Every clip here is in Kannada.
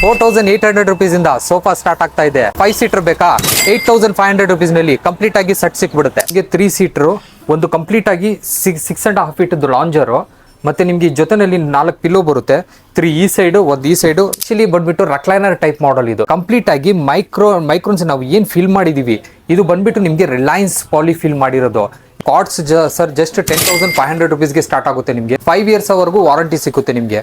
4800 rupees ಇಂದ ಸೋಫಾ ಸ್ಟಾರ್ಟ್ ಆಗ್ತಾ ಇದೆ. 5 ಸೀಟರ್ ಬೇಕಾ 8500 rupees ನಲ್ಲಿ ಕಂಪ್ಲೀಟ್ ಆಗಿ ಸೆಟ್ ಸಿಕ್ಬಿಡುತ್ತೆ. ನಿಮಗೆ 3 ಸೀಟರ್ ಒಂದು ಕಂಪ್ಲೀಟ್ ಆಗಿ 6.5 feet ಲಾಂಜರ್, ಮತ್ತೆ ನಿಮ್ಗೆ ಜೊತೆನಲ್ಲಿ 4 ಪಿಲ್ಲೋ ಬರುತ್ತೆ. 3 ಈ ಸೈಡ್, 1 ಈ ಸೈಡ್. ಆಕ್ಚುಲಿ ಬಂದ್ಬಿಟ್ಟು ರೆಕ್ಲೈನರ್ ಟೈಪ್ ಮಾಡಲ್ ಇದು. ಕಂಪ್ಲೀಟ್ ಆಗಿ ಮೈಕ್ರೋನ್ಸ್ ನಾವು ಏನ್ ಫಿಲ್ ಮಾಡಿದೀವಿ ಇದು ಬಂದ್ಬಿಟ್ಟು ನಿಮ್ಗೆ ರಿಲಯನ್ಸ್ ಪಾಲಿ ಫಿಲ್ ಮಾಡಿರೋದು. ಕಾಟ್ಸ್ ಸರ್ ಜಸ್ಟ್ 10,500 rupeesಗೆ ಸ್ಟಾರ್ಟ್ ಆಗುತ್ತೆ. ನಿಮಗೆ 5 years ವರೆಗೂ ವಾರಂಟಿ ಸಿಗುತ್ತೆ. ನಿಮಗೆ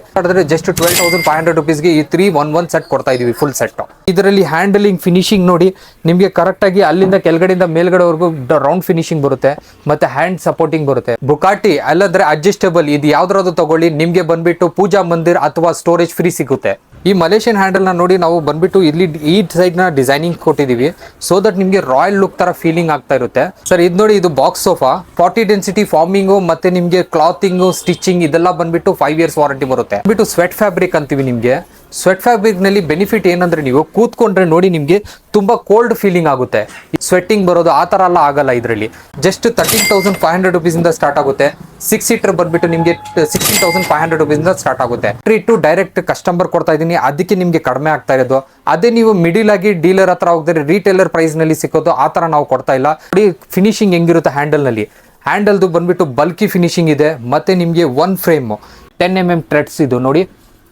ಜಸ್ಟ್ 12,500 rupeesಗೆ ಈ 3-1-1 ಸೆಟ್ ಕೊಡ್ತಾ ಇದೀವಿ, ಫುಲ್ ಸೆಟ್. ಇದರಲ್ಲಿ ಹ್ಯಾಂಡಲಿಂಗ್ ಫಿನಿಶಿಂಗ್ ನೋಡಿ ನಿಮಗೆ ಕರೆಕ್ಟ್ ಆಗಿ ಅಲ್ಲಿಂದ ಕೆಳಗಡೆಯಿಂದ ಮೇಲ್ಗಡೆವರೆಗೂ ರೌಂಡ್ ಫಿನಿಶಿಂಗ್ ಬರುತ್ತೆ, ಮತ್ತೆ ಹ್ಯಾಂಡ್ ಸಪೋರ್ಟಿಂಗ್ ಬರುತ್ತೆ. ಬುಕಾಟಿ ಅಲ್ಲದ್ರೆ ಅಡ್ಜಸ್ಟೇಬಲ್, ಇದು ಯಾವ್ದಾದ್ರು ತಗೊಳ್ಳಿ, ನಿಮ್ಗೆ ಬಂದ್ಬಿಟ್ಟು ಪೂಜಾ ಮಂದಿರ್ ಅಥವಾ ಸ್ಟೋರೇಜ್ ಫ್ರೀ ಸಿಗುತ್ತೆ. ಈ ಮಲೇಷಿಯನ್ ಹ್ಯಾಂಡಲ್ ನ ನೋಡಿ ನಾವು ಬಂದ್ಬಿಟ್ಟು ಇಲ್ಲಿ ಈ ಸೈಡ್ ನ ಡಿಸೈನಿಂಗ್ ಕೊಟ್ಟಿದೀವಿ, ಸೋ ದಟ್ ನಿಮ್ಗೆ ರಾಯಲ್ ಲುಕ್ ತರ ಫೀಲಿಂಗ್ ಆಗ್ತಾ ಇರುತ್ತೆ. ಸರ್ ಇದು ನೋಡಿ, ಇದು ಬಾಕ್ಸ್ ಸೋಫಾ 40 ಡೆನ್ಸಿಟಿ ಫಾರ್ಮಿಂಗ್ ಮತ್ತೆ ನಿಮ್ಗೆ ಕ್ಲಾತಿಂಗ್ ಸ್ಟಿಚಿಂಗ್ ಇದೆಲ್ಲ ಬಂದ್ಬಿಟ್ಟು 5 years ವಾರಂಟಿ ಬರುತ್ತೆ. ಬಂದ್ಬಿಟ್ಟು ಸ್ವೆಟ್ ಫ್ಯಾಬ್ರಿಕ್ ಅಂತೀವಿ. ನಿಮ್ಗೆ ಸ್ವೆಟ್ ಫ್ಯಾಬ್ರಿಕ್ ನಲ್ಲಿ ಬೆನಿಫಿಟ್ ಏನಂದ್ರೆ ನೀವು ಕೂತ್ಕೊಂಡ್ರೆ ನೋಡಿ ನಿಮ್ಗೆ ತುಂಬಾ ಕೋಲ್ಡ್ ಫೀಲಿಂಗ್ ಆಗುತ್ತೆ, ಸ್ವೆಟ್ಟಿಂಗ್ ಬರೋದು ಆ ತರ ಎಲ್ಲ ಆಗಲ್ಲ. ಇದರಲ್ಲಿ ಜಸ್ಟ್ 13,500 rupees ಇಂದ ಸ್ಟಾರ್ಟ್ ಆಗುತ್ತೆ. 6 ಸೀಟರ್ ಬಂದ್ಬಿಟ್ಟು ನಿಮ್ಗೆ 16,500 rupees ಇಂದ ಸ್ಟಾರ್ಟ್ ಆಗುತ್ತೆ. ಟು ಡೈರೆಕ್ಟ್ ಕಸ್ಟಮರ್ ಕೊಡ್ತಾ ಇದೀನಿ, ಅದಕ್ಕೆ ನಿಮ್ಗೆ ಕಡಿಮೆ ಆಗ್ತಾ ಇರೋದು. ಅದೇ ನೀವು ಮಿಡಿಲ್ ಆಗಿ ಡೀಲರ್ ಹತ್ರ ಹೋಗಿದ್ರೆ ರೀಟೇಲರ್ ಪ್ರೈಸ್ ನಲ್ಲಿ ಸಿಕ್ಕೋದು, ಆ ತರ ನಾವು ಕೊಡ್ತಾ ಇಲ್ಲ. ನೋಡಿ ಫಿನಿಶಿಂಗ್ ಹೆಂಗಿರುತ್ತೆ ಹ್ಯಾಂಡಲ್ ನಲ್ಲಿ. ಹ್ಯಾಂಡಲ್ದು ಬಂದ್ಬಿಟ್ಟು ಬಲ್ಕಿ ಫಿನಿಶಿಂಗ್ ಇದೆ, ಮತ್ತೆ ನಿಮ್ಗೆ 1 ಫ್ರೇಮ್ 10 mm ಥ್ರೆಡ್ಸ್ ಇದು ನೋಡಿ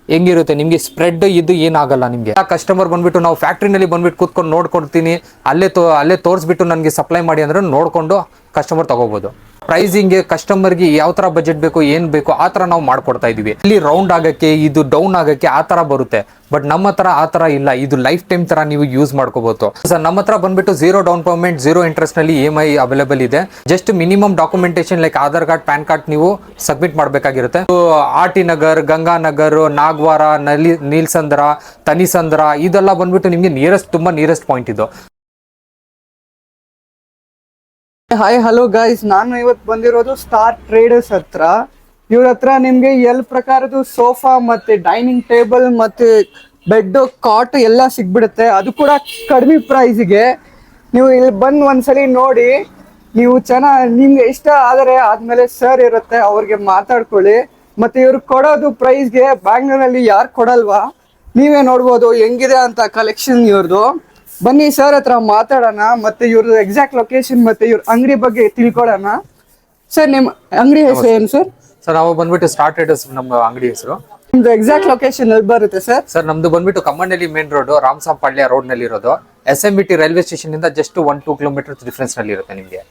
ಹೆಂಗಿರುತ್ತೆ. ನಿಮ್ಗೆ ಸ್ಪ್ರೆಡ್ ಇದು ಏನಾಗಲ್ಲ. ನಿಮ್ಗೆ ಕಸ್ಟಮರ್ ಬಂದ್ಬಿಟ್ಟು ನಾವು ಫ್ಯಾಕ್ಟ್ರಿನಲ್ಲಿ ಬಂದ್ಬಿಟ್ಟು ಕೂತ್ಕೊಂಡು ನೋಡ್ಕೊಡ್ತೀನಿ, ಅಲ್ಲೇ ತೋರಿಸ್ಬಿಟ್ಟು ನನಗೆ ಸಪ್ಲೈ ಮಾಡಿ ಅಂದ್ರೆ ನೋಡ್ಕೊಂಡು ಕಸ್ಟಮರ್ ತಗೋಬಹುದು. ಪ್ರೈಸಿಂಗ್ಗೆ ಕಸ್ಟಮರ್ಗೆ ಯಾವ ತರ ಬಜೆಟ್ ಬೇಕು, ಏನ್ ಬೇಕು ಆ ತರ ನಾವು ಮಾಡ್ಕೊಡ್ತಾ ಇದೀವಿ. ಇಲ್ಲಿ ರೌಂಡ್ ಆಗಕ್ಕೆ, ಇದು ಡೌನ್ ಆಗಕ್ಕೆ ಆ ತರ ಬರುತ್ತೆ. ಬಟ್ ನಮ್ಮ ಹತ್ರ ಆ ತರ ಇಲ್ಲ, ಇದು ಲೈಫ್ ಟೈಮ್ ತರ ನೀವು ಯೂಸ್ ಮಾಡ್ಕೋಬಹುದು. ಸರ್ ನಮ್ಮ ಹತ್ರ ಬಂದ್ಬಿಟ್ಟು 0 ಡೌನ್ ಪೇಮೆಂಟ್ 0 ಇಂಟ್ರೆಸ್ಟ್ ನಲ್ಲಿ EMI ಅವೈಲೇಬಲ್ ಇದೆ. Just minimum documentation like Aadhaar card, PAN card ನೀವು ಸಬ್ಮಿಟ್ ಮಾಡಬೇಕಾಗಿರುತ್ತೆ. RT ನಗರ್, ಗಂಗಾನಗರ್, ನಾಗವಾರ, ನೀಲ್ಸಂದ್ರ, ತನಿಸಂದ್ರ ಇದೆಲ್ಲ ಬಂದ್ಬಿಟ್ಟು ನಿಮ್ಗೆ ತುಂಬಾ ನಿಯರೆಸ್ಟ್ ಪಾಯಿಂಟ್ ಇದು. ಹಾಯ್ ಹಲೋ ಗೈಸ್, ನಾನು ಇವತ್ತು ಬಂದಿರೋದು ಸ್ಟಾರ್ ಟ್ರೇಡರ್ಸ್ ಹತ್ರ. ಇವ್ರ ಹತ್ರ ನಿಮ್ಗೆ ಪ್ರಕಾರದ ಸೋಫಾ ಮತ್ತೆ ಡೈನಿಂಗ್ ಟೇಬಲ್ ಮತ್ತೆ ಬೆಡ್, ಕಾಟ್ ಎಲ್ಲ ಸಿಗ್ಬಿಡುತ್ತೆ, ಅದು ಕೂಡ ಕಡಿಮೆ ಪ್ರೈಸ್ಗೆ. ನೀವು ಇಲ್ಲಿ ಬಂದು ಒಂದ್ಸಲಿ ನೋಡಿ, ನೀವು ನಿಮ್ಗೆ ಇಷ್ಟ ಆದರೆ ಆದ್ಮೇಲೆ ಸರ್ ಇರುತ್ತೆ, ಅವ್ರಿಗೆ ಮಾತಾಡ್ಕೊಳ್ಳಿ. ಮತ್ತೆ ಇವ್ರು ಕೊಡೋದು ಪ್ರೈಸ್ಗೆ ಬ್ಯಾಂಗ್ಳೂರಲ್ಲಿ ಯಾರು ಕೊಡಲ್ವಾ, ನೀವೇ ನೋಡ್ಬೋದು ಹೆಂಗಿದೆ ಅಂತ ಕಲೆಕ್ಷನ್ ಇವ್ರದ್ದು. ಬನ್ನಿ ಸರ್ ಹತ್ರ ಮಾತಾಡೋಣ, ಮತ್ತೆ ಇವ್ರದ್ದು ಎಕ್ಸಾಕ್ಟ್ ಲೊಕೇಶನ್ ಮತ್ತೆ ಇವ್ರ ಅಂಗಡಿ ಬಗ್ಗೆ ತಿಳ್ಕೊಳ್ಳೋಣ. ಸರ್ ನಿಮ್ಮ ಅಂಗಡಿ ಹೆಸರು ಏನು ಸರ್? ಸರ್ ನಾವು ಬಂದ್ಬಿಟ್ಟು ಸ್ಟಾರ್ ಟ್ರೇಡರ್ಸ್ ನಮ್ಮ ಅಂಗಡಿ ಹೆಸರು. ನಿಮ್ದು ಎಕ್ಸಾಕ್ಟ್ ಲೊಕೇಶನ್ ಎಲ್ಲಿ ಬರುತ್ತೆ ಸರ್? ಸರ್ ನಮ್ದು ಬಂದ್ಬಿಟ್ಟು ಕಮ್ಮನಹಳ್ಳಿ ಮೇನ್ ರೋಡ್, ರಾಮಸಾಂಪಾಳ್ಯ ರೋಡ್ ನಲ್ಲಿ ಇರೋದು. SMBT ರೈಲ್ವೆ ಸ್ಟೇಷನ್ ಇಂದ ಜಸ್ಟ್ 1-2 kilometers ಡಿಫರೆನ್ಸ್ ನಲ್ಲಿ ಇರುತ್ತೆ ನಿಮ್ಗೆ.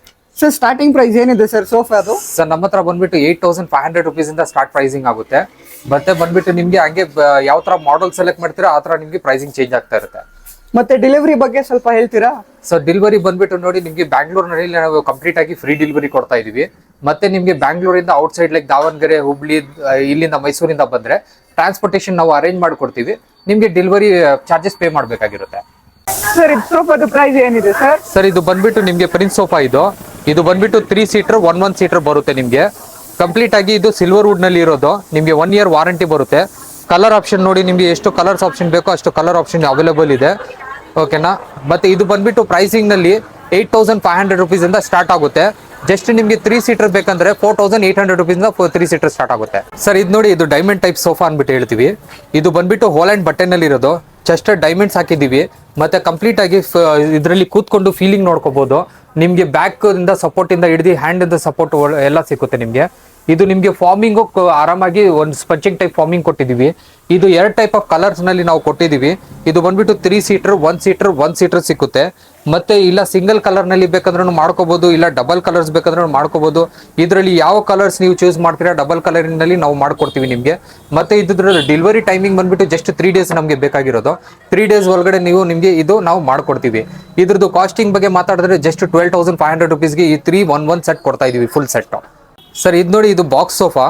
ಸರ್ ಸ್ಟಾರ್ಟಿಂಗ್ ಪ್ರೈಸ್ ಏನಿದೆ ಸರ್ ಸೋಫಾದು? ಸರ್ ನಮ್ಮ ಹತ್ರ ಬಂದ್ಬಿಟ್ಟು 8,500 rupees ಇಂದ ಸ್ಟಾರ್ಟ್ ಪ್ರೈಸಿಂಗ್ ಆಗುತ್ತೆ. ಮತ್ತೆ ಬಂದ್ಬಿಟ್ಟು ನಿಮ್ಗೆ ಹಂಗೆ ಯಾವ ತರ ಮಾಡೆಲ್ ಸೆಲೆಕ್ಟ್ ಮಾಡ್ತೀರಾ ಆ ತರ ನಿಮ್ಗೆ ಪ್ರೈಸಿಂಗ್ ಚೇಂಜ್ ಆಗ್ತಾ ಇರುತ್ತೆ. ಮತ್ತೆ ಡೆಲಿವರಿ ಬಗ್ಗೆ ಸ್ವಲ್ಪ ಹೇಳ್ತೀರಾ? ಸರ್ ಡೆಲಿವರಿ ಬಂದ್ಬಿಟ್ಟು ನೋಡಿ ನಿಮ್ಗೆ ಬ್ಯಾಂಗ್ಳೂರ್ನಲ್ಲಿ ನಾವು ಕಂಪ್ಲೀಟ್ ಆಗಿ ಫ್ರೀ ಡೆಲಿವರಿ ಕೊಡ್ತಾ ಇದೀವಿ. ಮತ್ತೆ ನಿಮ್ಗೆ ಬ್ಯಾಂಗ್ಳೂರಿಂದ outside like Davanagere, Hubli, ಇಲ್ಲಿಂದ ಮೈಸೂರಿಂದ ಬಂದ್ರೆ ಟ್ರಾನ್ಸ್ಪೋರ್ಟೇಷನ್ ನಾವು ಅರೇಂಜ್ ಮಾಡ್ಕೊಡ್ತೀವಿ. ನಿಮ್ಗೆ ಡೆಲಿವರಿ ಚಾರ್ಜಸ್ ಪೇ ಮಾಡ್ಬೇಕಾಗಿರುತ್ತೆ. ಸರ್ ಇದು ಸೋಫಾದ ಪ್ರೈಸ್ ಏನಿದೆ ಸರ್? ಸರ್ ಇದು ಬಂದ್ಬಿಟ್ಟು ನಿಮ್ಗೆ ಪ್ರಿನ್ಸ್ ಸೋಫಾ ಇದು ಬಂದ್ಬಿಟ್ಟು 3 ಸೀಟರ್ 1 ಸೀಟರ್ ಬರುತ್ತೆ. ನಿಮ್ಗೆ ಕಂಪ್ಲೀಟ್ ಆಗಿ ಇದು ಸಿಲ್ವರ್ ವುಡ್ ನಲ್ಲಿ ಇರೋದು. ನಿಮ್ಗೆ 1 year ವಾರಂಟಿ ಬರುತ್ತೆ. ಕಲರ್ ಆಪ್ಷನ್ ನೋಡಿ, ನಿಮ್ಗೆ ಎಷ್ಟು ಕಲರ್ಸ್ ಆಪ್ಷನ್ ಬೇಕೋ ಅಷ್ಟು ಕಲರ್ ಆಪ್ಷನ್ ಅವೈಲೇಬಲ್ ಇದೆ. ಓಕೆನಾ? ಮತ್ತೆ ಇದು ಬಂದ್ಬಿಟ್ಟು ಪ್ರೈಸಿಂಗ್ ನಲ್ಲಿ 8,500 rupees ಇಂದ ಸ್ಟಾರ್ಟ್ ಆಗುತ್ತೆ. ಜಸ್ಟ್ ನಿಮ್ಗೆ 3 ಸೀಟರ್ ಬೇಕಂದ್ರೆ 4,800 rupees ಇಂದ 3 ಸೀಟರ್ ಸ್ಟಾರ್ಟ್ ಆಗುತ್ತೆ. ಸರ್ ಇದು ನೋಡಿ, ಇದು ಡೈಮಂಡ್ ಟೈಪ್ ಸೋಫಾ ಅನ್ಬಿಟ್ಟು ಹೇಳ್ತೀವಿ. ಇದು ಬಂದ್ಬಿಟ್ಟು ಹೋಲ್ಯಾಂಡ್ ಬಟ್ಟೆನಲ್ಲಿ ಇರೋದು, ಜಸ್ಟ್ ಡೈಮಂಡ್ಸ್ ಹಾಕಿದೀವಿ. ಮತ್ತೆ ಕಂಪ್ಲೀಟ್ ಆಗಿ ಇದರಲ್ಲಿ ಕೂತ್ಕೊಂಡು ಫೀಲಿಂಗ್ ನೋಡ್ಕೋಬಹುದು. ನಿಮ್ಗೆ ಬ್ಯಾಕ್ ಇಂದ ಸಪೋರ್ಟ್ ಇಂದ ಹಿಡಿದು ಹ್ಯಾಂಡ್ ಇಂದ ಸಪೋರ್ಟ್ ಎಲ್ಲ ಸಿಗುತ್ತೆ ನಿಮ್ಗೆ. ಇದು ನಿಮ್ಗೆ ಫಾರ್ಮಿಂಗು ಆರಾಮಾಗಿ ಒಂದು ಸ್ಪಂಚಿಂಗ್ ಟೈಪ್ ಫಾರ್ಮಿಂಗ್ ಕೊಟ್ಟಿದೀವಿ. ಇದು 2 ಟೈಪ್ ಆಫ್ ಕಲರ್ಸ್ ನಲ್ಲಿ ನಾವು ಕೊಟ್ಟಿದೀವಿ. ಇದು ಬಂದ್ಬಿಟ್ಟು 3 ಸೀಟರ್ 1 ಸೀಟರ್ ಸಿಗುತ್ತೆ. ಮತ್ತೆ ಇಲ್ಲ ಸಿಂಗಲ್ ಕಲರ್ ನಲ್ಲಿ ಬೇಕಂದ್ರೂ ಮಾಡ್ಕೋಬಹುದು, ಇಲ್ಲ ಡಬಲ್ ಕಲರ್ಸ್ ಬೇಕಂದ್ರೂ ಮಾಡ್ಕೋಬಹುದು. ಇದರಲ್ಲಿ ಯಾವ ಕಲರ್ಸ್ ನೀವು ಚೂಸ್ ಮಾಡ್ತೀರಾ ಡಬಲ್ ಕಲರ್ ನಲ್ಲಿ ನಾವು ಮಾಡ್ಕೊಡ್ತೀವಿ ನಿಮ್ಗೆ. ಮತ್ತೆ ಇದ್ರ ಡೆಲಿವರಿ ಟೈಮಿಂಗ್ ಬಂದ್ಬಿಟ್ಟು ಜಸ್ಟ್ 3 days ನಮ್ಗೆ ಬೇಕಾಗಿರೋದು. 3 days ಒಳಗಡೆ ನಿಮ್ಗೆ ಇದು ನಾವು ಮಾಡ್ಕೊಡ್ತೀವಿ. ಇದ್ರದ್ದು ಕಾಸ್ಟಿಂಗ್ ಬಗ್ಗೆ ಮಾತಾಡಿದ್ರೆ ಜಸ್ಟ್ 12,500 rupeesಗೆ ಈ 3-1-1 ಸೆಟ್ ಕೊಡ್ತಾ ಇದೀವಿ, ಫುಲ್ ಸೆಟ್. ಸರ್ ಇದು ನೋಡಿ, ಇದು ಬಾಕ್ಸ್ ಸೋಫಾ.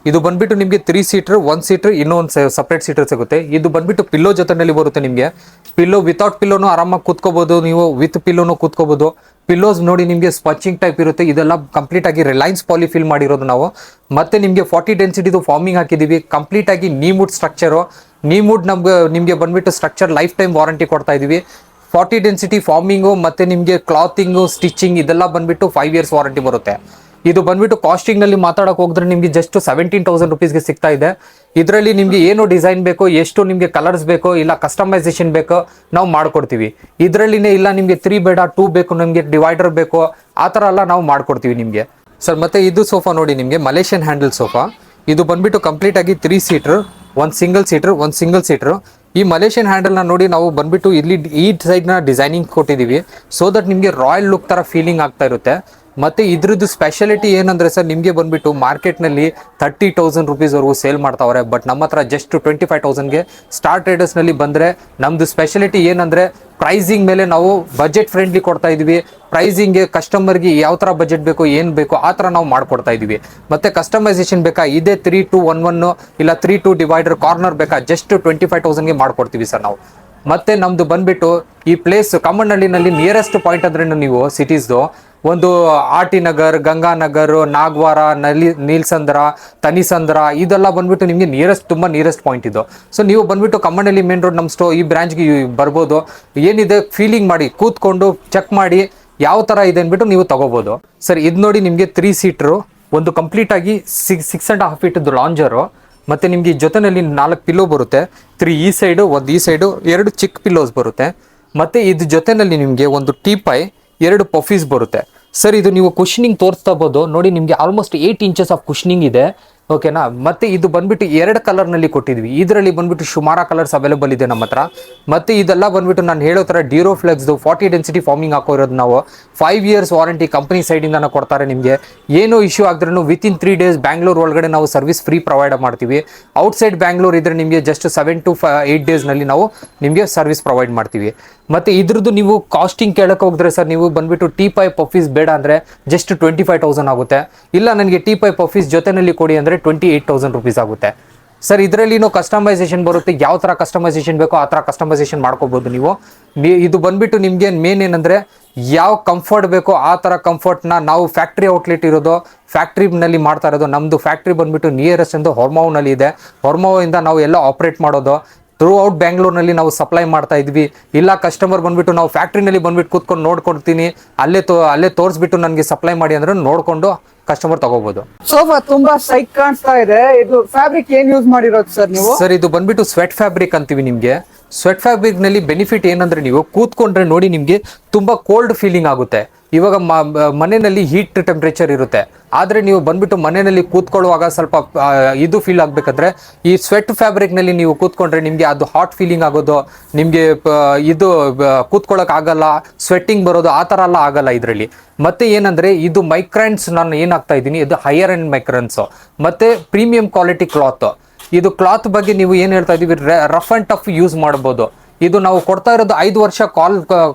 ಇದು ಬಂದ್ಬಿಟ್ಟು ನಿಮ್ಗೆ 3 ಸೀಟರ್ 1 ಸೀಟರ್ ಇನ್ನೊಂದು ಸಪ್ರೇಟ್ ಸೀಟರ್ ಸಿಗುತ್ತೆ. ಇದು ಬಂದ್ಬಿಟ್ಟು ಪಿಲ್ಲೋ ಜೊತೆನಲ್ಲಿ ಬರುತ್ತೆ. ನಿಮ್ಗೆ ಪಿಲ್ಲೋ ವಿತೌಟ್ ಪಿಲ್ಲೋನು ಆರಾಮಾಗಿ ಕೂತ್ಕೋಬಹುದು, ನೀವು ವಿತ್ ಪಿಲ್ಲೋನು ಕೂತ್ಕೋಬಹುದು. ಪಿಲ್ಲೋಸ್ ನೋಡಿ ನಿಮ್ಗೆ ಸ್ಪಂಚಿಂಗ್ ಟೈಪ್ ಇರುತ್ತೆ. ಇದೆಲ್ಲ ಕಂಪ್ಲೀಟ್ ಆಗಿ ರಿಲಯನ್ಸ್ ಪಾಲಿ ಫಿಲ್ ಮಾಡಿರೋದು ನಾವು. ಮತ್ತೆ ನಿಮ್ಗೆ 40 ಡೆನ್ಸಿಟಿದು ಫಾರ್ಮಿಂಗ್ ಹಾಕಿದೀವಿ. ಕಂಪ್ಲೀಟ್ ಆಗಿ ನೀಮುಡ್ ಸ್ಟ್ರಕ್ಚರು. ನೀಮುಡ್ ನಿಮ್ಗೆ ಬಂದ್ಬಿಟ್ಟು ಸ್ಟ್ರಕ್ಚರ್ ಲೈಫ್ ಟೈಮ್ ವಾರಂಟಿ ಕೊಡ್ತಾ ಇದೀವಿ. 40 ಡೆನ್ಸಿಟಿ ಫಾರ್ಮಿಂಗು ಮತ್ತೆ ನಿಮ್ಗೆ ಕ್ಲಾತಿಂಗು ಸ್ಟಿಚಿಂಗ್ ಇದೆಲ್ಲ ಬಂದ್ಬಿಟ್ಟು 5 years ವಾರಂಟಿ ಬರುತ್ತೆ. ಇದು ಬಂದ್ಬಿಟ್ಟು ಕಾಸ್ಟಿಂಗ್ ನಲ್ಲಿ ಮಾತಾಡಕ್ ಹೋದ್ರೆ ನಿಮ್ಗೆ ಜಸ್ಟ್ 17,000 ರುಪೀಸ್ಗೆ ಸಿಗ್ತಾ ಇದೆ. ಇದರಲ್ಲಿ ನಿಮ್ಗೆ ಏನು ಡಿಸೈನ್ ಬೇಕೋ, ಎಷ್ಟು ನಿಮ್ಗೆ ಕಲರ್ಸ್ ಬೇಕೋ, ಇಲ್ಲ ಕಸ್ಟಮೈಸೇಷನ್ ಬೇಕೋ ನಾವು ಮಾಡ್ಕೊಡ್ತೀವಿ. ಇದರಲ್ಲಿನೇ ಇಲ್ಲ ನಿಮ್ಗೆ 3 ಬೇಡ 2 ಬೇಕು, ನಿಮ್ಗೆ ಡಿವೈಡರ್ ಬೇಕೋ, ಆ ಥರ ಎಲ್ಲ ನಾವು ಮಾಡ್ಕೊಡ್ತೀವಿ ನಿಮ್ಗೆ ಸರ್. ಮತ್ತೆ ಇದು ಸೋಫಾ ನೋಡಿ, ನಿಮ್ಗೆ ಮಲೇಷಿಯನ್ ಹ್ಯಾಂಡಲ್ ಸೋಫಾ. ಇದು ಬಂದ್ಬಿಟ್ಟು ಕಂಪ್ಲೀಟ್ ಆಗಿ 3 ಸೀಟರ್, ಒಂದು ಸಿಂಗಲ್ ಸೀಟರ್. ಈ ಮಲೇಷಿಯನ್ ಹ್ಯಾಂಡಲ್ನ ನೋಡಿ ನಾವು ಬಂದ್ಬಿಟ್ಟು ಇಲ್ಲಿ ಈ ಸೈಡ್ನ ಡಿಸೈನಿಂಗ್ ಕೊಟ್ಟಿದ್ದೀವಿ, ಸೊ ದಟ್ ನಿಮಗೆ ರಾಯಲ್ ಲುಕ್ ಥರ ಫೀಲಿಂಗ್ ಆಗ್ತಾ ಇರುತ್ತೆ. ಮತ್ತೆ ಇದ್ರದ್ದು ಸ್ಪೆಷಾಲಿಟಿ ಏನಂದ್ರೆ ಸರ್, ನಿಮಗೆ ಬಂದ್ಬಿಟ್ಟು ಮಾರ್ಕೆಟ್ನಲ್ಲಿ 30,000 ರುಪೀಸ್ವರೆಗೂ ಸೇಲ್ ಮಾಡ್ತಾವ್ರೆ. ಬಟ್ ನಮ್ಮ ಹತ್ರ ಜಸ್ಟ್ 25,000ಗೆ ಸ್ಟಾರ್ ಟ್ರೇಡರ್ಸ್ನಲ್ಲಿ ಬಂದರೆ ನಮ್ಮದು ಸ್ಪೆಷಾಲಿಟಿ ಏನಂದರೆ ಪ್ರೈಸಿಂಗ್ ಮೇಲೆ ನಾವು ಬಜೆಟ್ ಫ್ರೆಂಡ್ಲಿ ಕೊಡ್ತಾ ಇದೀವಿ. ಪ್ರೈಸಿಂಗ್ಗೆ ಕಸ್ಟಮರ್ಗೆ ಯಾವ ಥರ ಬಜೆಟ್ ಬೇಕು, ಏನು ಬೇಕು ಆ ಥರ ನಾವು ಮಾಡ್ಕೊಡ್ತಾ ಇದೀವಿ. ಮತ್ತೆ ಕಸ್ಟಮೈಸೇಷನ್ ಬೇಕಾ, ಇದೇ 3-2-1-1 ಇಲ್ಲ 3-2 ಡಿವೈಡರ್ ಕಾರ್ನರ್ ಬೇಕಾ, ಜಸ್ಟ್ 25,000ಗೆ ಮಾಡ್ಕೊಡ್ತೀವಿ ಸರ್ ನಾವು. ಮತ್ತೆ ನಮ್ದು ಬಂದ್ಬಿಟ್ಟು ಈ ಪ್ಲೇಸ್ ಕಮ್ಮನಹಳ್ಳಿನಲ್ಲಿ ನಿಯರೆಸ್ಟ್ ಪಾಯಿಂಟ್ ಅಂದ್ರೆ ನೀವು ಸಿಟೀಸ್ದು ಒಂದು ಆರ್.ಟಿ. ನಗರ್, ಗಂಗಾನಗರ್, ನಾಗವಾರ, ನೀಲ್ಸಂದ್ರ, ತನಿಸಂದ್ರ ಇದೆಲ್ಲ ಬಂದ್ಬಿಟ್ಟು ನಿಮಗೆ ತುಂಬ ನಿಯರೆಸ್ಟ್ ಪಾಯಿಂಟ್ ಇದು. ಸೊ ನೀವು ಬಂದ್ಬಿಟ್ಟು ಕಮ್ಮನಹಳ್ಳಿ ಮೇನ್ ರೋಡ್ ನಮ್ಮ ಈ ಬ್ರಾಂಚ್ಗೆ ಬರ್ಬೋದು. ಏನಿದೆ ಫೀಲಿಂಗ್ ಮಾಡಿ, ಕೂತ್ಕೊಂಡು ಚೆಕ್ ಮಾಡಿ ಯಾವ ಥರ ಇದೆ ಅಂದ್ಬಿಟ್ಟು ನೀವು ತಗೋಬೋದು ಸರ್. ಇದು ನೋಡಿ ನಿಮಗೆ 3 ಸೀಟ್ರು, ಒಂದು ಕಂಪ್ಲೀಟ್ ಆಗಿ 6.5 ಫೀಟ್ ಲಾಂಜರು. ಮತ್ತು ನಿಮಗೆ ಜೊತೆಯಲ್ಲಿ 4 ಪಿಲ್ಲೋ ಬರುತ್ತೆ, 3 ಈ ಸೈಡು, 1 ಈ ಸೈಡು, 2 ಚಿಕ್ಕ ಪಿಲ್ಲೋಸ್ ಬರುತ್ತೆ. ಮತ್ತು ಇದು ಜೊತೆಯಲ್ಲಿ ನಿಮಗೆ ಒಂದು ಟೀಪೈ, 2 ಪಫೀಸ್ ಬರುತ್ತೆ ಸರ್. ಇದು ನೀವು ಕುಷನಿಂಗ್ ತೋರಿಸ್ತಾ ಬೋದು ನೋಡಿ, ನಿಮಗೆ ಆಲ್ಮೋಸ್ಟ್ 8 ಇಂಚಸ್ ಆಫ್ ಕುಷನಿಂಗ್ ಇದೆ, ಓಕೆನಾ. ಮತ್ತೆ ಇದು ಬಂದ್ಬಿಟ್ಟು 2 ಕಲರ್ನಲ್ಲಿ ಕೊಟ್ಟಿದ್ವಿ. ಇದರಲ್ಲಿ ಬಂದ್ಬಿಟ್ಟು ಸುಮಾರು ಕಲರ್ಸ್ ಅವೈಲೇಬಲ್ ಇದೆ ನಮ್ಮ ಹತ್ರ. ಮತ್ತೆ ಇದೆಲ್ಲ ಬಂದ್ಬಿಟ್ಟು ನಾನು ಹೇಳೋ ಥರ ಡ್ಯೂರೋಫ್ಲೆಕ್ಸ್ದು 40 ಡೆನ್ಸಿಟಿ ಫಾರ್ಮಿಂಗ್ ಹಾಕೋರೋದು ನಾವು. 5 ಇಯರ್ಸ್ ವಾರಂಟಿ ಕಂಪನಿ ಸೈಡಿಂದ ಕೊಡ್ತಾರೆ ನಿಮಗೆ. ಏನೋ ಇಶ್ಯೂ ಆಗಿದ್ರೂ ವಿತಿನ್ 3 ಡೇಸ್ ಬ್ಯಾಂಗ್ಳೂರ್ ಒಳಗಡೆ ನಾವು ಸರ್ವಿಸ್ ಫ್ರೀ ಪ್ರೊವೈಡ್ ಮಾಡ್ತೀವಿ. ಔಟ್ಸೈಡ್ ಬ್ಯಾಂಗ್ಳೂರ್ ಇದ್ರೆ ನಿಮಗೆ ಜಸ್ಟ್ 7 to 8 ಡೇಸ್ನಲ್ಲಿ ನಾವು ನಿಮಗೆ ಸರ್ವಿಸ್ ಪ್ರೊವೈಡ್ ಮಾಡ್ತೀವಿ. ಮತ್ತೆ ಇದ್ರದ್ದು ನೀವು ಕಾಸ್ಟಿಂಗ್ ಕೇಳಕ್ಕೆ ಹೋಗಿದ್ರೆ ಸರ್, ನೀವು ಬಂದ್ಬಿಟ್ಟು ಟೀಪೈ ಪಫೀಸ್ ಬೇಡ ಅಂದರೆ ಜಸ್ಟ್ 25,000 ಆಗುತ್ತೆ. ಇಲ್ಲ ನನಗೆ ಟೀಪೈ ಪಫೀಸ್ ಜೊತೆನಲ್ಲಿ ಕೊಡಿ ಅಂದರೆ 28,000 ರುಪೀಸ್ ಆಗುತ್ತೆ ಸರ್. ಇದರಲ್ಲಿನೂ ಕಸ್ಟಮೈಸೇಷನ್ ಬರುತ್ತೆ, ಯಾವ ಥರ ಕಸ್ಟಮೈಸೇಷನ್ ಬೇಕೋ ಆ ಥರ ಕಸ್ಟಮೈಸೇಷನ್ ಮಾಡ್ಕೋಬೋದು ನೀವು. ಇದು ಬಂದ್ಬಿಟ್ಟು ನಿಮಗೆ ಮೇನ್ ಏನಂದರೆ ಯಾವ ಕಂಫರ್ಟ್ ಬೇಕೋ ಆ ಥರ ಕಂಫರ್ಟ್ನ ನಾವು ಫ್ಯಾಕ್ಟ್ರಿ ಔಟ್ಲೆಟ್ ಇರೋದು, ಫ್ಯಾಕ್ಟ್ರಿನಲ್ಲಿ ಮಾಡ್ತಾ ಇರೋದು. ನಮ್ಮದು ಫ್ಯಾಕ್ಟ್ರಿ ಬಂದ್ಬಿಟ್ಟು ನಿಯರೆಸ್ಟ್ ಎಂದು ಹೊರ್ಮಾವ್ನಲ್ಲಿ ಇದೆ. ಹೊರ್ಮಾವಿಂದ ನಾವು ಎಲ್ಲ ಆಪ್ರೇಟ್ ಮಾಡೋದು. ಥ್ರೂ ಔಟ್ ಬ್ಯಾಂಗ್ಳೂರ್ನಲ್ಲಿ ನಾವು ಸಪ್ಲೈ ಮಾಡ್ತಾ ಇದ್ವಿ. ಇಲ್ಲ ಕಸ್ಟಮರ್ ಬಂದ್ಬಿಟ್ಟು ನಾವು ಫ್ಯಾಕ್ಟ್ರಿನಲ್ಲಿ ಬಂದ್ಬಿಟ್ಟು ಕೂತ್ಕೊಂಡು ನೋಡ್ಕೊಡ್ತೀನಿ, ಅಲ್ಲೇ ತೋರಿಸ್ಬಿಟ್ಟು ನನಗೆ ಸಪ್ಲೈ ಮಾಡಿ ಅಂದ್ರೆ ನೋಡ್ಕೊಂಡು ಕಸ್ಟಮರ್ ತಗೋಬಹುದು. ಸೋಫಾ ತುಂಬಾ ಸೈಕ್ ಕಾಣಿಸ್ತಾ ಇದೆ. ಇದು ಫ್ಯಾಬ್ರಿಕ್ ಏನ್ ಯೂಸ್ ಮಾಡಿರೋದು ಸರ್ ನೀವು? ಸರ್ ಇದು ಬಂದ್ಬಿಟ್ಟು ಸ್ವೆಟ್ ಫ್ಯಾಬ್ರಿಕ್ ಅಂತೀವಿ ನಿಮ್ಗೆ. ಸ್ವೆಟ್ ಫ್ಯಾಬ್ರಿಕ್ ನಲ್ಲಿ ಬೆನಿಫಿಟ್ ಏನಂದ್ರೆ ನೀವು ಕೂತ್ಕೊಂಡ್ರೆ ನೋಡಿ ನಿಮ್ಗೆ ತುಂಬಾ ಕೋಲ್ಡ್ ಫೀಲಿಂಗ್ ಆಗುತ್ತೆ. ಇವಾಗ ಮನೆಯಲ್ಲಿ ಹೀಟ್ ಟೆಂಪ್ರೇಚರ್ ಇರುತ್ತೆ, ಆದರೆ ನೀವು ಬಂದ್ಬಿಟ್ಟು ಮನೆಯಲ್ಲಿ ಕೂತ್ಕೊಳ್ಳುವಾಗ ಸ್ವಲ್ಪ ಇದು ಫೀಲ್ ಆಗಬೇಕಂದ್ರೆ ಈ ಸ್ವೆಟ್ ಫ್ಯಾಬ್ರಿಕ್ನಲ್ಲಿ ನೀವು ಕೂತ್ಕೊಂಡ್ರೆ ನಿಮಗೆ ಅದು ಹಾಟ್ ಫೀಲಿಂಗ್ ಆಗೋದು, ನಿಮಗೆ ಇದು ಕೂತ್ಕೊಳ್ಳೋಕೆ ಆಗಲ್ಲ, ಸ್ವೆಟ್ಟಿಂಗ್ ಬರೋದು ಆ ಥರ ಎಲ್ಲ ಆಗಲ್ಲ ಇದರಲ್ಲಿ. ಮತ್ತೆ ಏನಂದರೆ ಇದು ಮೈಕ್ರಾನ್ಸ್ ನಾನು ಏನಾಗ್ತಾ ಇದ್ದೀನಿ, ಇದು ಹೈಯರ್ ಎಂಡ್ ಮೈಕ್ರಾನ್ಸು ಮತ್ತು ಪ್ರೀಮಿಯಂ ಕ್ವಾಲಿಟಿ ಕ್ಲಾತ್. ಇದು ಕ್ಲಾತ್ ಬಗ್ಗೆ ನೀವು ಏನು ಹೇಳ್ತಾ ಇದ್ದೀವಿ, ರಫ್ ಆ್ಯಂಡ್ ಟಫ್ ಯೂಸ್ ಮಾಡ್ಬೋದು. ಇದು ನಾವು ಕೊಡ್ತಾ ಇರೋದು 5 ವರ್ಷ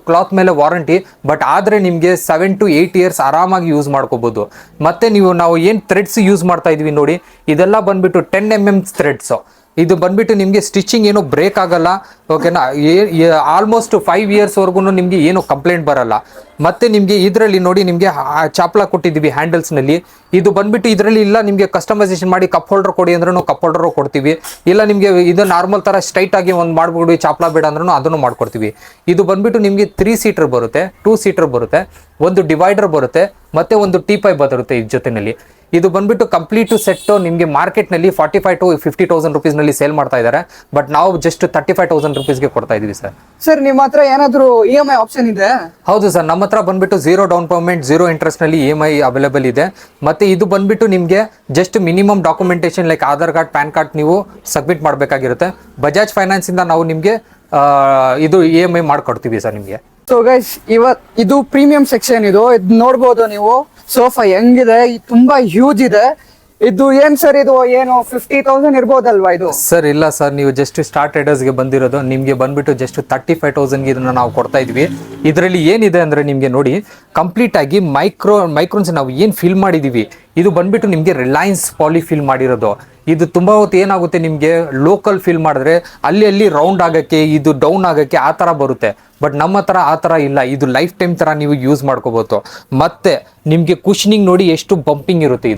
ಕ್ಲಾತ್ ಮೇಲೆ ವಾರಂಟಿ, ಬಟ್ ಆದರೆ ನಿಮಗೆ 7 to 8 ಇಯರ್ಸ್ ಆರಾಮಾಗಿ ಯೂಸ್ ಮಾಡ್ಕೋಬೋದು. ಮತ್ತೆ ನಾವು ಏನು ಥ್ರೆಡ್ಸ್ ಯೂಸ್ ಮಾಡ್ತಾ ಇದೀವಿ ನೋಡಿ, ಇದೆಲ್ಲ ಬಂದ್ಬಿಟ್ಟು 10 mm ಥ್ರೆಡ್ಸು. ಇದು ಬಂದ್ಬಿಟ್ಟು ನಿಮಗೆ ಸ್ಟಿಚಿಂಗ್ ಏನು ಬ್ರೇಕ್ ಆಗಲ್ಲ, ಓಕೆನಾ. ಆಲ್ಮೋಸ್ಟ್ 5 ಇಯರ್ಸ್ವರೆಗೂ ನಿಮಗೆ ಏನು ಕಂಪ್ಲೇಂಟ್ ಬರಲ್ಲ. ಮತ್ತೆ ನಿಮಗೆ ಇದರಲ್ಲಿ ನೋಡಿ ನಿಮಗೆ ಚಾಪ್ಲ ಕೊಟ್ಟಿದ್ದೀವಿ ಹ್ಯಾಂಡಲ್ಸ್ನಲ್ಲಿ. ಇದು ಬಂದ್ಬಿಟ್ಟು ಇದರಲ್ಲಿ ಇಲ್ಲ ನಿಮಗೆ ಕಸ್ಟಮೈಸೇಷನ್ ಮಾಡಿ ಕಪ್ ಹೋಲ್ಡರ್ ಕೊಡಿ ಅಂದ್ರೆ ನಾವು ಕಪ್ ಹೋಲ್ಡರ್ ಕೊಡ್ತೀವಿ. ಇಲ್ಲ ನಿಮಗೆ ಇದು ನಾರ್ಮಲ್ ಥರ ಸ್ಟ್ರೈಟ್ ಆಗಿ ಒಂದು ಮಾಡ್ಬಿಡಿ ಚಾಪ್ಲ ಬೇಡ ಅಂದ್ರೂ ಅದನ್ನು ಮಾಡ್ಕೊಡ್ತೀವಿ. ಇದು ಬಂದ್ಬಿಟ್ಟು ನಿಮಗೆ 3 ಸೀಟರ್ ಬರುತ್ತೆ, 2 ಸೀಟರ್ ಬರುತ್ತೆ, ಒಂದು ಡಿವೈಡರ್ ಬರುತ್ತೆ, ಮತ್ತೆ ಒಂದು ಟೀಪೈ ಬರುತ್ತೆ ಇದ್ರ ಜೊತೆಯಲ್ಲಿ. ಇದು ಬಂದ್ಬಿಟ್ಟು ಕಂಪ್ಲೀಟ್ ಸೆಟ್ ನಿಮಗೆ ಮಾರ್ಕೆಟ್ನಲ್ಲಿ 45,000 to 50,000 ರುಪೀಸ್ನಲ್ಲಿ ಸೇಲ್ ಮಾಡ್ತಾ ಇದ್ದಾರೆ, ಬಟ್ ನಾವು ಜಸ್ಟ್ 35,000 ರುಪೀಸ್ಗೆ ಕೊಡ್ತಾ ಇದೀವಿ ಸರ್. ಸರ್ ನಿಮ್ಮ ಹತ್ರ ಏನಾದರೂ EMI ಆಪ್ಷನ್ ಇದೆ? ಹೌದು ಸರ್, ನಮ್ಮ ಹತ್ರ ಬಂದ್ಬಿಟ್ಟು 0 ಡೌನ್ ಪೇಮೆಂಟ್ 0 ಇಂಟ್ರೆಸ್ಟ್ ನಲ್ಲಿ EMI ಅವೈಲೇಬಲ್ ಇದೆ. ಮತ್ತೆ ಇದು ಬಂದ್ಬಿಟ್ಟು ನಿಮಗೆ just minimum documentation like Aadhaar card, PAN card ನೀವು ಸಬ್ಮಿಟ್ ಮಾಡಬೇಕಾಗಿರುತ್ತೆ. ಬಜಾಜ್ ಫೈನಾನ್ಸ್ ಇಂದ ನಾವು ನಿಮಗೆ ಇದು EMI ಮಾಡ್ಕೊಡ್ತೀವಿ ಸರ್ ನಿಮಗೆ. ಸೊ ಗೈಸ್, ಇದು ಪ್ರೀಮಿಯಂ ಸೆಕ್ಷನ್. ಇದು ನೋಡ್ಬೋದು ನೀವು ಸೋಫಾ ಹೆಂಗಿದೆ, ತುಂಬಾ ಹ್ಯೂಜ್ ಇದೆ. ಇದು ಏನ್ ಸರ್, ಇದು ಏನು 50,000 ಇರ್ಬೋದಲ್ವಾ ಇದು? ಸರ್ ಇಲ್ಲ ಸರ್, ನೀವು ಜಸ್ಟ್ ಸ್ಟಾರ್ ಟ್ರೇಡರ್ಸ್ಗೆ ಬಂದಿರೋದು. ನಿಮಗೆ ಬಂದ್ಬಿಟ್ಟು ಜಸ್ಟ್ 35,000ಗೆ ಇದನ್ನ ನಾವು ಕೊಡ್ತಾ ಇದ್ವಿ. ಇದರಲ್ಲಿ ಏನಿದೆ ಅಂದ್ರೆ ನಿಮಗೆ ನೋಡಿ ಕಂಪ್ಲೀಟ್ ಆಗಿ ಮೈಕ್ರೋನ್ಸ್ ನಾವು ಏನು ಫಿಲ್ ಮಾಡಿದೀವಿ, ಇದು ಬಂದ್ಬಿಟ್ಟು ನಿಮಗೆ ರಿಲಯನ್ಸ್ ಪಾಲಿ ಫಿಲ್ ಮಾಡಿರೋದು. ಇದು ತುಂಬ ಹೊತ್ತು ಏನಾಗುತ್ತೆ ನಿಮಗೆ ಲೋಕಲ್ ಫಿಲ್ ಮಾಡಿದ್ರೆ ಅಲ್ಲಿ ರೌಂಡ್ ಆಗೋಕ್ಕೆ, ಇದು ಡೌನ್ ಆಗೋಕ್ಕೆ ಆ ಥರ ಬರುತ್ತೆ. ಬಟ್ ನಮ್ಮ ಹತ್ರ ಆ ಥರ ಇಲ್ಲ, ಇದು ಲೈಫ್ ಟೈಮ್ ಥರ ನೀವು ಯೂಸ್ ಮಾಡ್ಕೋಬೋದು. ಮತ್ತು ನಿಮಗೆ ಕುಷನಿಂಗ್ ನೋಡಿ ಎಷ್ಟು ಬಂಪಿಂಗ್ ಇರುತ್ತೆ.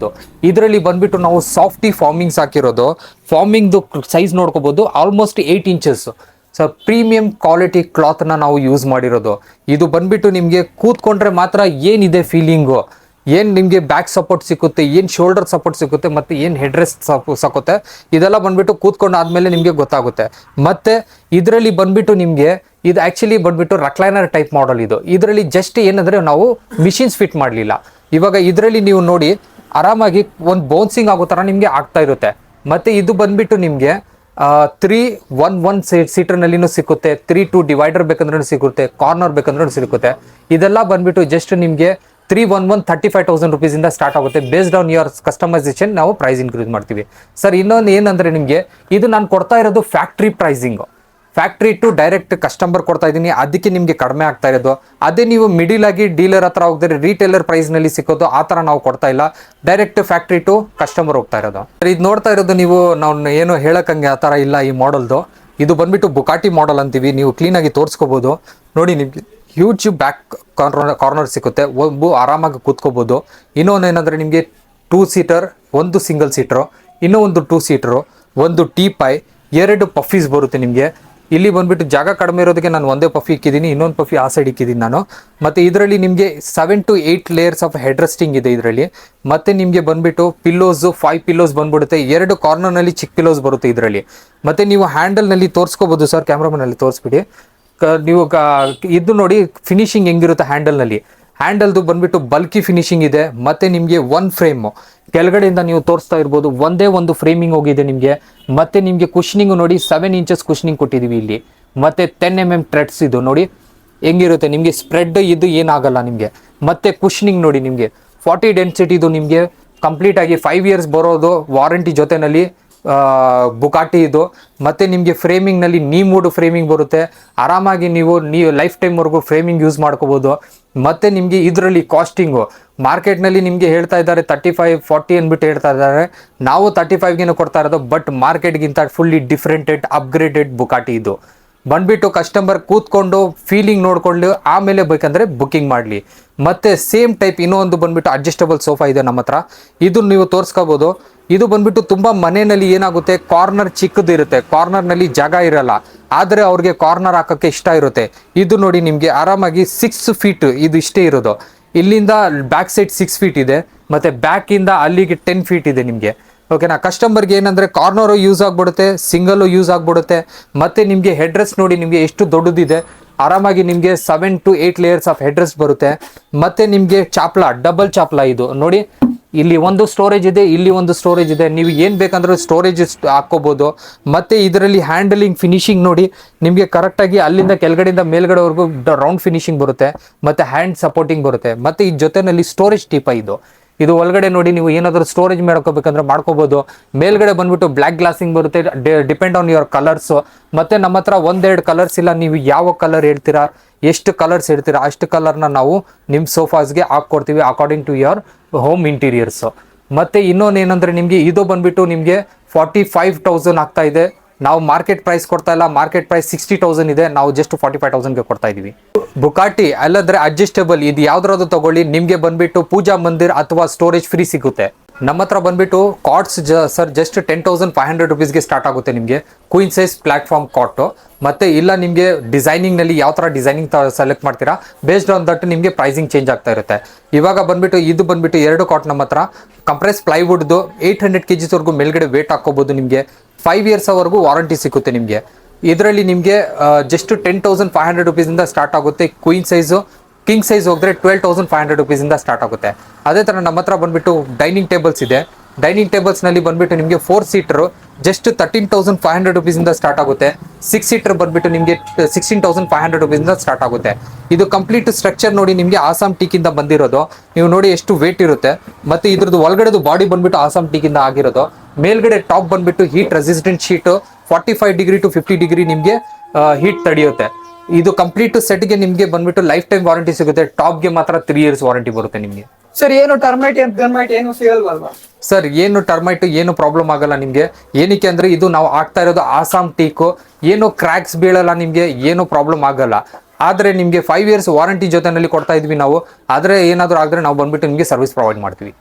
ಇದರಲ್ಲಿ ಬಂದ್ಬಿಟ್ಟು ನಾವು ಸಾಫ್ಟಿ ಫಾರ್ಮಿಂಗ್ಸ್ ಹಾಕಿರೋದು. ಫಾರ್ಮಿಂಗ್ದು ಸೈಜ್ ನೋಡ್ಕೋಬೋದು, almost 8 inches. So premium quality ಕ್ಲಾತ್ನ ನಾವು ಯೂಸ್ ಮಾಡಿರೋದು. ಇದು ಬಂದ್ಬಿಟ್ಟು ನಿಮಗೆ ಕೂತ್ಕೊಂಡ್ರೆ ಮಾತ್ರ ಏನಿದೆ ಫೀಲಿಂಗು, ಏನು ನಿಮಗೆ ಬ್ಯಾಕ್ ಸಪೋರ್ಟ್ ಸಿಕ್ಕುತ್ತೆ, ಏನು ಶೋಲ್ಡರ್ ಸಪೋರ್ಟ್ ಸಿಕ್ಕುತ್ತೆ, ಮತ್ತು ಏನು ಹೆಡ್ ರೆಸ್ಟ್ ಸಿಕ್ಕುತ್ತೆ, ಇದೆಲ್ಲ ಬಂದ್ಬಿಟ್ಟು ಕೂತ್ಕೊಂಡು ಆದಮೇಲೆ ನಿಮಗೆ ಗೊತ್ತಾಗುತ್ತೆ. ಮತ್ತು ಇದರಲ್ಲಿ ಬಂದ್ಬಿಟ್ಟು ನಿಮಗೆ ಇದು ಆ್ಯಕ್ಚುಲಿ ಬಂದ್ಬಿಟ್ಟು ರೆಕ್ಲೈನರ್ ಟೈಪ್ ಮಾಡಲ್ ಇದು. ಇದರಲ್ಲಿ ಜಸ್ಟ್ ಏನಂದರೆ ನಾವು ಮಿಷಿನ್ಸ್ ಫಿಟ್ ಮಾಡಲಿಲ್ಲ. ಇವಾಗ ಇದರಲ್ಲಿ ನೀವು ನೋಡಿ ಆರಾಮಾಗಿ ಒಂದು ಬೌನ್ಸಿಂಗ್ ಆಗೋ ಥರ ನಿಮಗೆ ಆಗ್ತಾ ಇರುತ್ತೆ. ಮತ್ತು ಇದು ಬಂದ್ಬಿಟ್ಟು ನಿಮಗೆ 3-1-1 ಸೀಟರ್ನಲ್ಲಿನೂ ಸಿಕ್ಕುತ್ತೆ, 3-2 ಡಿವೈಡರ್ ಬೇಕಂದ್ರೂ ಸಿಗುತ್ತೆ, ಕಾರ್ನರ್ ಬೇಕಂದ್ರೂ ಸಿಕ್ಕುತ್ತೆ. ಇದೆಲ್ಲ ಬಂದ್ಬಿಟ್ಟು ಜಸ್ಟ್ ನಿಮಗೆ 311 35,000 ರುಪೀಸಿಂದ ಸ್ಟಾರ್ಟ್ ಆಗುತ್ತೆ. ಬೇಸ್ಡ್ ಆನ್ ಯುವರ್ ಕಸ್ಟಮೈಸೇಷನ್ ನಾವು ಪ್ರೈಸ್ ಇನ್ಕ್ರೀಸ್ ಮಾಡ್ತೀವಿ. ಸರ್ ಇನ್ನೊಂದು ಏನಂದರೆ ನಿಮಗೆ ಇದು ನಾನು ಕೊಡ್ತಾ ಇರೋದು factory pricing, factory to direct customer ಕೊಡ್ತಾ ಇದ್ದೀನಿ, ಅದಕ್ಕೆ ನಿಮಗೆ ಕಡಿಮೆ ಆಗ್ತಾ ಇರೋದು. ಅದೇ ನೀವು ಮಿಡಿಲ್ ಆಗಿ ಡೀಲರ್ ಹತ್ರ ಹೋಗಿದ್ರೆ ರಿಟೇಲರ್ ಪ್ರೈಸ್ನಲ್ಲಿ ಸಿಕ್ಕೋದು, ಆ ಥರ ನಾವು ಕೊಡ್ತಾ ಇಲ್ಲ, ಡೈರೆಕ್ಟ್ ಫ್ಯಾಕ್ಟ್ರಿ ಟು ಕಸ್ಟಮರ್ ಹೋಗ್ತಾ ಇರೋದು. ಇದು ನೋಡ್ತಾ ಇರೋದು ನೀವು, ನಾವು ಏನು ಹೇಳೋಕ್ಕಂಗೆ ಆ ಥರ ಇಲ್ಲ ಈ ಮಾಡಲ್ದು. ಇದು ಬಂದ್ಬಿಟ್ಟು ಬುಕಾಟಿ ಮಾಡಲ್ ಅಂತೀವಿ, ನೀವು ಕ್ಲೀನಾಗಿ ತೋರಿಸ್ಕೋಬೋದು. ನೋಡಿ ನಿಮಗೆ ಹ್ಯೂಜ್ ಬ್ಯಾಕ್ ಕಾರ್ನರ್ ಸಿಕ್ಕುತ್ತೆ, ಒಬ್ಬ ಆರಾಮಾಗಿ ಕೂತ್ಕೋಬೋದು. ಇನ್ನೊಂದು ಏನಂದರೆ ನಿಮಗೆ 2 ಸೀಟರ್, ಒಂದು ಸಿಂಗಲ್ ಸೀಟ್ರು, ಇನ್ನೂ ಒಂದು 2 ಸೀಟ್ರು, ಒಂದು ಟೀಪಾಯ್, 2 ಪಫೀಸ್ ಬರುತ್ತೆ ನಿಮಗೆ. ಇಲ್ಲಿ ಬಂದ್ಬಿಟ್ಟು ಜಾಗ ಕಡಿಮೆ ಇರೋದಕ್ಕೆ ನಾನು ಒಂದೇ ಪಫಿ ಇಕ್ಕಿದ್ದೀನಿ, ಇನ್ನೊಂದು ಪಫಿ ಆ ಸೈಡ್ ಇಕ್ಕಿದ್ದೀನಿ ನಾನು. ಮತ್ತು ಇದರಲ್ಲಿ ನಿಮಗೆ 7 to 8 layers of head resting ಇದೆ ಇದರಲ್ಲಿ. ಮತ್ತು ನಿಮಗೆ ಬಂದ್ಬಿಟ್ಟು ಪಿಲ್ಲೋಸು 5 ಪಿಲ್ಲೋಸ್ ಬಂದ್ಬಿಡುತ್ತೆ, 2 ಕಾರ್ನರ್ನಲ್ಲಿ ಚಿಕ್ಕ ಪಿಲ್ಲೋಸ್ ಬರುತ್ತೆ ಇದರಲ್ಲಿ. ಮತ್ತು ನೀವು ಹ್ಯಾಂಡಲ್ನಲ್ಲಿ ತೋರಿಸ್ಕೋಬೋದು ಸರ್, ಕ್ಯಾಮ್ರಾಮನಲ್ಲಿ ತೋರಿಸ್ಬಿಡಿ. ನೀವು ಇದು ನೋಡಿ ಫಿನಿಶಿಂಗ್ ಹೆಂಗಿರುತ್ತೆ ಹ್ಯಾಂಡಲ್ನಲ್ಲಿ. ಹ್ಯಾಂಡಲ್ದು ಬಂದ್ಬಿಟ್ಟು ಬಲ್ಕಿ ಫಿನಿಶಿಂಗ್ ಇದೆ. ಮತ್ತು ನಿಮಗೆ 1 ಫ್ರೇಮು ಕೆಳಗಡೆಯಿಂದ ನೀವು ತೋರಿಸ್ತಾ ಇರ್ಬೋದು, ಒಂದೇ ಒಂದು ಫ್ರೇಮಿಂಗ್ ಹೋಗಿದೆ ನಿಮಗೆ. ಮತ್ತು ನಿಮಗೆ ಕುಷನಿಂಗು ನೋಡಿ 7 ಇಂಚಸ್ ಕುಷನಿಂಗ್ ಕೊಟ್ಟಿದ್ದೀವಿ ಇಲ್ಲಿ. ಮತ್ತು 10 mm ಥ್ರೆಡ್ಸ್ ಇದು ನೋಡಿ ಹೆಂಗಿರುತ್ತೆ ನಿಮಗೆ, ಸ್ಪ್ರೆಡ್ ಇದು ಏನಾಗಲ್ಲ ನಿಮಗೆ. ಮತ್ತು ಕುಷನಿಂಗ್ ನೋಡಿ ನಿಮಗೆ 40 ಡೆನ್ಸಿಟಿದು ನಿಮಗೆ ಕಂಪ್ಲೀಟಾಗಿ 5 years ಬರೋದು ವಾರಂಟಿ ಜೊತೆಯಲ್ಲಿ ಬುಕಾಟಿ ಇದು. ಮತ್ತು ನಿಮಗೆ ಫ್ರೇಮಿಂಗ್ನಲ್ಲಿ ನೀಮೂಡ್ ಫ್ರೇಮಿಂಗ್ ಬರುತ್ತೆ, ಆರಾಮಾಗಿ ನೀವು ಲೈಫ್ ಟೈಮ್ವರೆಗೂ ಫ್ರೇಮಿಂಗ್ ಯೂಸ್ ಮಾಡ್ಕೋಬೋದು. ಮತ್ತು ನಿಮಗೆ ಇದರಲ್ಲಿ ಕಾಸ್ಟಿಂಗು ಮಾರ್ಕೆಟ್ನಲ್ಲಿ ನಿಮಗೆ ಹೇಳ್ತಾ ಇದ್ದಾರೆ 35-40 ಅಂದ್ಬಿಟ್ಟು ಹೇಳ್ತಾ ಇದ್ದಾರೆ, ನಾವು 35ಗೆ ಕೊಡ್ತಾ ಇರೋದು. ಬಟ್ ಮಾರ್ಕೆಟ್ಗಿಂತ ಫುಲ್ಲಿ ಡಿಫ್ರೆಂಟೆಡ್ ಅಪ್ಗ್ರೇಡೆಡ್ ಬುಕಾಟಿ ಇದು. ಬಂದ್ಬಿಟ್ಟು ಕಸ್ಟಮರ್ ಕೂತ್ಕೊಂಡು ಫೀಲಿಂಗ್ ನೋಡಿಕೊಂಡು ಆಮೇಲೆ ಬೇಕಂದರೆ ಬುಕ್ಕಿಂಗ್ ಮಾಡಲಿ. ಮತ್ತು ಸೇಮ್ ಟೈಪ್ ಇನ್ನೊಂದು ಬಂದ್ಬಿಟ್ಟು ಅಡ್ಜಸ್ಟಬಲ್ ಸೋಫಾ ಇದೆ ನಮ್ಮ ಹತ್ರ, ಇದು ನೀವು ತೋರಿಸ್ಕೋಬೋದು. ಇದು ಬಂದ್ಬಿಟ್ಟು ತುಂಬ ಮನೆಯಲ್ಲಿ ಏನಾಗುತ್ತೆ, ಕಾರ್ನರ್ ಚಿಕ್ಕದು ಇರುತ್ತೆ, ಕಾರ್ನರ್ನಲ್ಲಿ ಜಾಗ ಇರಲ್ಲ, ಆದರೆ ಅವ್ರಿಗೆ ಕಾರ್ನರ್ ಹಾಕೋಕ್ಕೆ ಇಷ್ಟ ಇರುತ್ತೆ. ಇದು ನೋಡಿ ನಿಮಗೆ ಆರಾಮಾಗಿ 6 feet ಇದು ಇಷ್ಟೇ ಇರೋದು. ಇಲ್ಲಿಂದ ಬ್ಯಾಕ್ ಸೈಡ್ 6 feet ಇದೆ, ಮತ್ತು ಬ್ಯಾಕಿಂದ ಅಲ್ಲಿಗೆ 10 feet ಇದೆ ನಿಮಗೆ. ಓಕೆನಾ. ಕಸ್ಟಮರ್ಗೆ ಏನಂದರೆ ಕಾರ್ನರು ಯೂಸ್ ಆಗಿಬಿಡುತ್ತೆ, ಸಿಂಗಲ್ಲು ಯೂಸ್ ಆಗಿಬಿಡುತ್ತೆ. ಮತ್ತು ನಿಮಗೆ ಹೆಡ್ ರೆಸ್ಟ್ ನೋಡಿ ನಿಮಗೆ ಎಷ್ಟು ದೊಡ್ಡದಿದೆ, ಆರಾಮಾಗಿ ನಿಮಗೆ 7 to 8 layers of head rest ಬರುತ್ತೆ. ಮತ್ತು ನಿಮಗೆ ಚಾಪ್ಲ, ಡಬಲ್ ಚಾಪ್ಲ ಇದು ನೋಡಿ, ಇಲ್ಲಿ ಒಂದು ಸ್ಟೋರೇಜ್ ಇದೆ, ಇಲ್ಲಿ ಒಂದು ಸ್ಟೋರೇಜ್ ಇದೆ, ನೀವು ಏನು ಬೇಕಂದ್ರೆ ಸ್ಟೋರೇಜ್ ಹಾಕ್ಕೋಬೋದು. ಮತ್ತು ಇದರಲ್ಲಿ ಹ್ಯಾಂಡಲಿಂಗ್ ಫಿನಿಶಿಂಗ್ ನೋಡಿ ನಿಮಗೆ ಕರೆಕ್ಟಾಗಿ ಅಲ್ಲಿಂದ ಕೆಳಗಡೆಯಿಂದ ಮೇಲ್ಗಡೆವರೆಗೂ ರೌಂಡ್ ಫಿನಿಶಿಂಗ್ ಬರುತ್ತೆ, ಮತ್ತು ಹ್ಯಾಂಡ್ ಸಪೋರ್ಟಿಂಗ್ ಬರುತ್ತೆ. ಮತ್ತು ಈ ಜೊತೆಯಲ್ಲಿ ಸ್ಟೋರೇಜ್ ಟೀಪ ಇದು ಒಳಗಡೆ ನೋಡಿ ನೀವು ಏನಾದರೂ ಸ್ಟೋರೇಜ್ ಮಾಡ್ಕೋಬೇಕಂದ್ರೆ ಮಾಡ್ಕೋಬೋದು. ಮೇಲ್ಗಡೆ ಬಂದ್ಬಿಟ್ಟು ಬ್ಲ್ಯಾಕ್ ಗ್ಲಾಸಿಂಗ್ ಬರುತ್ತೆ, ಡಿಪೆಂಡ್ ಆನ್ ಯುವರ್ ಕಲರ್ಸು. ಮತ್ತು ನಮ್ಮ ಹತ್ರ 1-2 ಕಲರ್ಸ್ ಇಲ್ಲ, ನೀವು ಯಾವ ಕಲರ್ ಹೇಳ್ತೀರಾ, ಎಷ್ಟು ಕಲರ್ಸ್ ಹೇಳ್ತೀರಾ ಅಷ್ಟು ಕಲರ್ನ ನಾವು ನಿಮ್ಮ ಸೋಫಾಸ್ಗೆ ಹಾಕ್ಕೊಡ್ತೀವಿ according to your home interiors. ಮತ್ತು ಇನ್ನೊಂದು ಏನಂದರೆ ನಿಮಗೆ ಇದು ಬಂದ್ಬಿಟ್ಟು ನಿಮಗೆ 45,000 ಆಗ್ತಾ ಇದೆ. ನಾವು ಮಾರ್ಕೆಟ್ ಪ್ರೈಸ್ ಕೊಡ್ತಾ ಇಲ್ಲ, ಮಾರ್ಕೆಟ್ ಪ್ರೈಸ್ 60,000 ಇದೆ, ನಾವು ಜಸ್ಟ್ 45,000ಗೆ ಕೊಡ್ತಾ ಇದ್ದೀವಿ. ಬುಕಾಟಿ ಅಲ್ಲದ್ರೆ ಅಡ್ಜಸ್ಟಬಲ್ ಇದು ಯಾವ್ದಾದ್ರು ತಗೊಳ್ಳಿ, ನಿಮಗೆ ಬಂದ್ಬಿಟ್ಟು ಪೂಜಾ ಮಂದಿರ್ ಅಥವಾ ಸ್ಟೋರೇಜ್ ಫ್ರೀ ಸಿಗುತ್ತೆ. ನಮ್ಮ ಹತ್ರ ಬಂದ್ಬಿಟ್ಟು ಕಾಟ್ಸ್ ಸರ್ ಜಸ್ಟ್ 10,500 ರುಪೀಸ್ಗೆ ಸ್ಟಾರ್ಟ್ ಆಗುತ್ತೆ ನಿಮಗೆ, ಕ್ವೀನ್ ಸೈಜ್ ಪ್ಲಾಟ್ಫಾರ್ಮ್ ಕಾಟು. ಮತ್ತು ಇಲ್ಲ ನಿಮಗೆ ಡಿಸೈನಿಂಗ್ನಲ್ಲಿ ಯಾವ ಥರ ಡಿಸೈನಿಂಗ್ ಸೆಲೆಕ್ಟ್ ಮಾಡ್ತೀರಾ, ಬೇಸ್ಡ್ ಆನ್ ದಟ್ ನಿಮಗೆ ಪ್ರೈಸಿಂಗ್ ಚೇಂಜ್ ಆಗ್ತಾ ಇರುತ್ತೆ. ಇವಾಗ ಬಂದ್ಬಿಟ್ಟು ಇದು ಬಂದ್ಬಿಟ್ಟು 2 ಕಾಟ್ ನಮ್ಮ ಹತ್ರ ಕಂಪ್ರೆಸ್ ಪ್ಲೈವುಡ್ದು 800 kgs ಮೇಲ್ಗಡೆ ವೇಟ್ ಹಾಕೋಬೋದು. ನಿಮಗೆ 5 years ವಾರಂಟಿ ಸಿಗುತ್ತೆ ನಿಮಗೆ. ಇದರಲ್ಲಿ ನಿಮಗೆ ಜಸ್ಟ್ 10,500 ರುಪೀಸಿಂದ ಸ್ಟಾರ್ಟ್ ಆಗುತ್ತೆ ಕ್ವೀನ್ ಸೈಜು. ಕಿಂಗ್ ಸೈಜ್ ಹೋದರೆ 12,500 ರುಪೀಸಿಂದ ಸ್ಟಾರ್ಟ್ ಆಗುತ್ತೆ. ಅದೇ ಥರ ನಮ್ಮ ಹತ್ರ ಬಂದ್ಬಿಟ್ಟು ಡೈನಿಂಗ್ ಟೇಬಲ್ಸ್ ಇದೆ. ಡೈನಿಂಗ್ ಟೇಬಲ್ಸ್ನಲ್ಲಿ ಬಂದ್ಬಿಟ್ಟು ನಿಮಗೆ 4 ಸೀಟರು ಜಸ್ಟ್ 13,500 ರುಪೀಸಿಂದ ಸ್ಟಾರ್ಟ್ ಆಗುತ್ತೆ. 6 ಸೀಟರ್ ಬಂದ್ಬಿಟ್ಟು ನಿಮಗೆ 16,500 ರುಪೀಸಿಂದ ಸ್ಟಾರ್ಟ್ ಆಗುತ್ತೆ. ಇದು ಕಂಪ್ಲೀಟ್ ಸ್ಟ್ರಕ್ಚರ್ ನೋಡಿ ನಿಮಗೆ ಆಸಾಮ್ ಟೀಕಿಂದ ಬಂದಿರೋದು, ನೀವು ನೋಡಿ ಎಷ್ಟು ವೇಟ್ ಇರುತ್ತೆ. ಮತ್ತು ಇದ್ರದ್ದು ಒಳಗಡೆದು ಬಾಡಿ ಬಂದ್ಬಿಟ್ಟು ಆಸಾಮ್ ಟೀಕಿಂದ ಆಗಿರೋದು. ಮೇಲ್ಗಡೆ ಟಾಪ್ ಬಂದ್ಬಿಟ್ಟು heat resistant sheet 45 degree to 50 degree ನಿಮಗೆ ಹೀಟ್ ತಡೆಯುತ್ತೆ. ಇದು ಕಂಪ್ಲೀಟ್ ಸೆಟ್ಗೆ ನಿಮಗೆ ಬಂದ್ಬಿಟ್ಟು ಲೈಫ್ ಟೈಮ್ ವಾರಂಟಿ ಸಿಗುತ್ತೆ. ಟಾಪ್ಗೆ ಮಾತ್ರ 3 years ವಾರಂಟಿ ಬರುತ್ತೆ ನಿಮಗೆ. ಸರ್ ಏನು ಟರ್ಮೈಟ್ ಗನ್ಮೈಟ್ ಏನು ಸಿಗಲ್ವಲ್ವಾ? ಸರ್ ಏನು ಟರ್ಮೈಟ್ ಏನು ಪ್ರಾಬ್ಲಮ್ ಆಗಲ್ಲ ನಿಮಗೆ. ಏನಕ್ಕೆ ಅಂದರೆ ಇದು ನಾವು ಆಗ್ತಾ ಇರೋದು ಆಸಾಮ್ ಟೀಕು, ಏನು ಕ್ರ್ಯಾಕ್ಸ್ ಬೀಳಲ್ಲ ನಿಮಗೆ, ಏನು ಪ್ರಾಬ್ಲಮ್ ಆಗಲ್ಲ. ಆದರೆ ನಿಮಗೆ 5 years ವಾರಂಟಿ ಜೊತೆನಲ್ಲಿ ಕೊಡ್ತಾ ಇದ್ವಿ ನಾವು. ಆದರೆ ಏನಾದರೂ ಆದರೆ ನಾವು ಬಂದ್ಬಿಟ್ಟು ನಿಮಗೆ ಸರ್ವಿಸ್ ಪ್ರೊವೈಡ್ ಮಾಡ್ತೀವಿ.